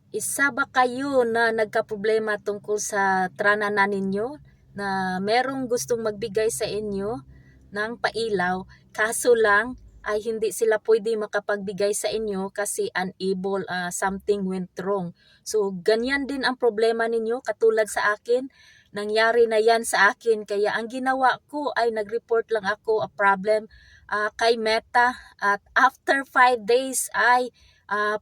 Isa ba kayo na nagkaproblema tungkol sa tranana ninyo na merong gustong magbigay sa inyo ng pailaw, kaso lang ay hindi sila pwede makapagbigay sa inyo kasi unable, something went wrong. So ganyan din ang problema ninyo katulad sa akin. Nangyari na yan sa akin kaya ang ginawa ko ay nag-report lang ako a problem kay Meta at after 5 days ay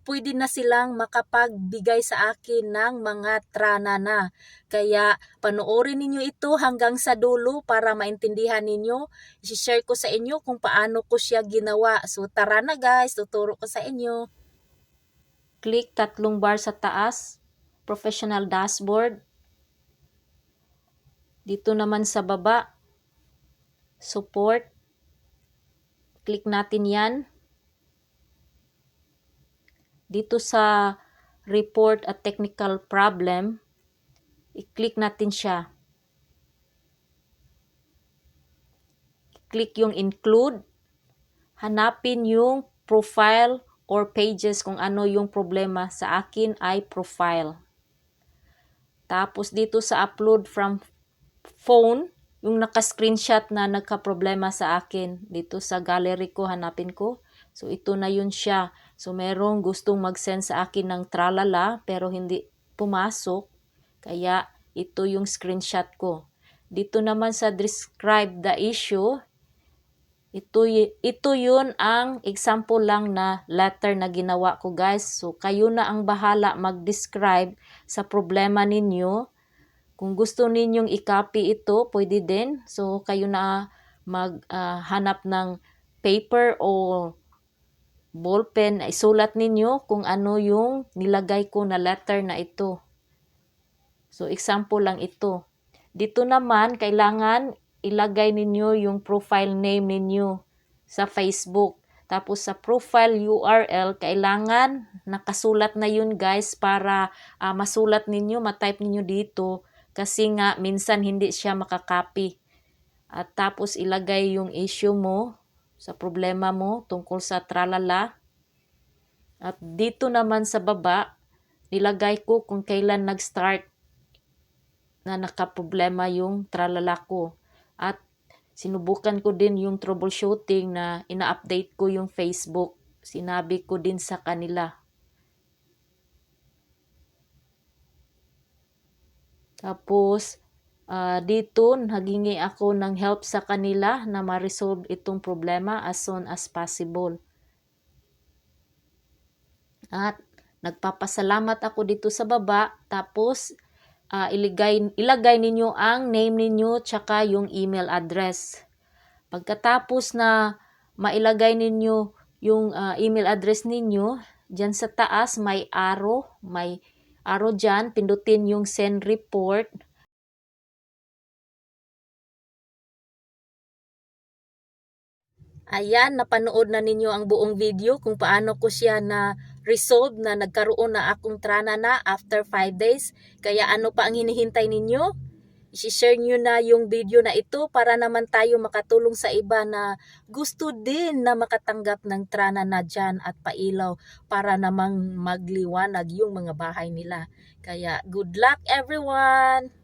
pwede na silang makapagbigay sa akin ng mga tranana. Kaya panoorin ninyo ito hanggang sa dulo para maintindihan ninyo. I-share ko sa inyo kung paano ko siya ginawa. So tara na guys, tuturo ko sa inyo. Click tatlong bar sa taas, professional dashboard. Dito naman sa baba, support. Click natin yan. Dito sa report at technical problem, i-click natin siya. Click yung include. Hanapin yung profile or pages kung ano yung problema. Sa akin ay profile. Tapos dito sa upload from phone, yung naka-screenshot na nagka-problema sa akin. Dito sa gallery ko, hanapin ko. So ito na yun siya. So merong gustong mag-send sa akin ng tralala pero hindi pumasok. Kaya ito yung screenshot ko. Dito naman sa describe the issue, ito yun ang example lang na letter na ginawa ko guys. So kayo na ang bahala mag-describe sa problema ninyo. Kung gusto ninyong i-copy ito, pwede din. So kayo na maghanap ng paper o ballpen, isulat ninyo kung ano yung nilagay ko na letter na ito. So, example lang ito. Dito naman, kailangan ilagay ninyo yung profile name ninyo sa Facebook. Tapos sa profile URL, kailangan nakasulat na yun guys para masulat ninyo, matype ninyo dito. Kasi nga, minsan hindi siya makakopy. At tapos ilagay yung issue mo sa problema mo tungkol sa tralala. At dito naman sa baba, nilagay ko kung kailan nag-start na nakaproblema yung tralala ko. At sinubukan ko din yung troubleshooting na ina-update ko yung Facebook. Sinabi ko din sa kanila. Tapos, dito, naghingi ako ng help sa kanila na ma-resolve itong problema as soon as possible. At nagpapasalamat ako dito sa baba. Tapos, ilagay ninyo ang name ninyo tsaka yung email address. Pagkatapos na mailagay ninyo yung email address ninyo, dyan sa taas may arrow dyan, pindutin yung send report. Ayan, napanood na ninyo ang buong video kung paano ko siya na resolve na nagkaroon na akong tranana after 5 days. Kaya ano pa ang hinihintay ninyo? I-share nyo na yung video na ito para naman tayo makatulong sa iba na gusto din na makatanggap ng tranana dyan at pailaw para namang magliwanag yung mga bahay nila. Kaya good luck everyone!